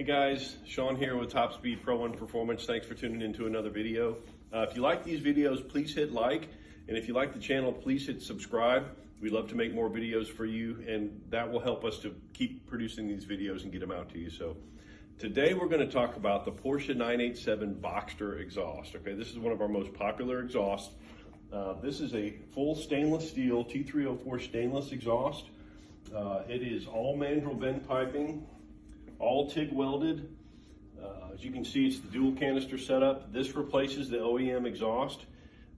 Hey guys, Sean here with Top Speed Pro 1 Performance. Thanks for tuning into another video. If you like these videos, please hit like. And if you like the channel, please hit subscribe. We'd love to make more videos for you, and that will help us to keep producing these videos and get them out to you. So today we're going to talk about the Porsche 987 Boxster exhaust. Okay, this is one of our most popular exhausts. This is a full stainless steel T304 stainless exhaust. It is all mandrel-bend piping, all TIG welded. As you can see, it's the dual canister setup. This replaces the OEM exhaust.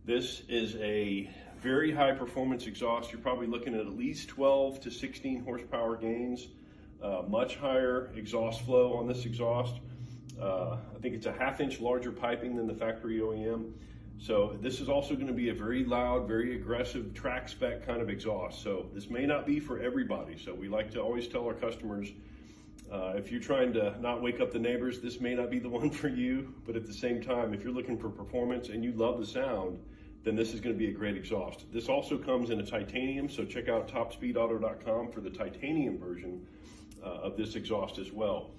This is a very high performance exhaust. You're probably looking at least 12 to 16 horsepower gains, much higher exhaust flow on this exhaust. I think it's a 1/2 inch larger piping than the factory OEM. So this is also going to be a very loud, very aggressive track spec kind of exhaust. So this may not be for everybody. So we like to always tell our customers, if you're trying to not wake up the neighbors, this may not be the one for you. But at the same time, if you're looking for performance and you love the sound, then this is going to be a great exhaust. This also comes in a titanium, so check out topspeedauto.com for the titanium version of this exhaust as well.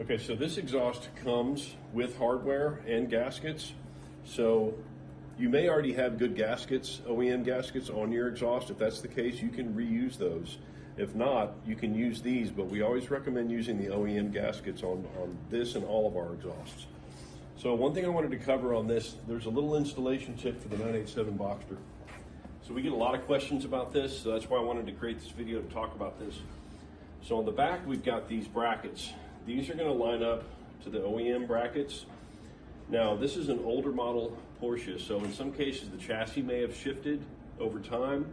Okay, so this exhaust comes with hardware and gaskets. So you may already have good gaskets, OEM gaskets on your exhaust. If that's the case, you can reuse those. If not, you can use these, but we always recommend using the OEM gaskets on this and all of our exhausts. So one thing I wanted to cover on this, there's a little installation tip for the 987 Boxster. So we get a lot of questions about this, so that's why I wanted to create this video to talk about this. So on the back, we've got these brackets. These are going to line up to the OEM brackets. Now, this is an older model Porsche, so in some cases the chassis may have shifted over time.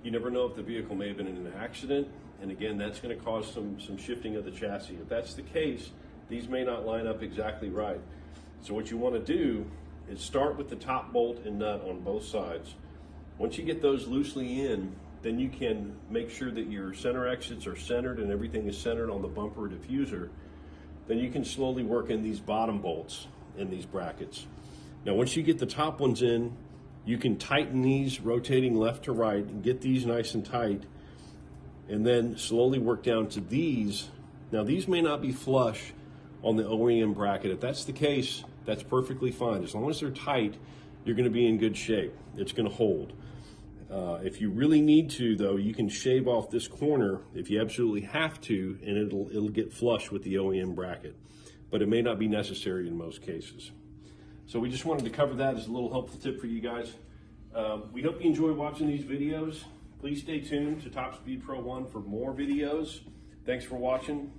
You never know if the vehicle may have been in an accident, and again, that's going to cause some shifting of the chassis. If that's the case, these may not line up exactly right. So what you want to do is start with the top bolt and nut on both sides. Once you get those loosely in, then you can make sure that your center exits are centered and everything is centered on the bumper diffuser. Then you can slowly work in these bottom bolts in these brackets. Now, once you get the top ones in, you can tighten these, rotating left to right, and get these nice and tight, and then slowly work down to these. Now, these may not be flush on the OEM bracket. If that's the case, that's perfectly fine. As long as they're tight, you're going to be in good shape. It's going to hold. If you really need to, though, you can shave off this corner if you absolutely have to, and it'll get flush with the OEM bracket. But it may not be necessary in most cases. So we just wanted to cover that as a little helpful tip for you guys. We hope you enjoy watching these videos. Please stay tuned to Top Speed Pro 1 for more videos. Thanks for watching.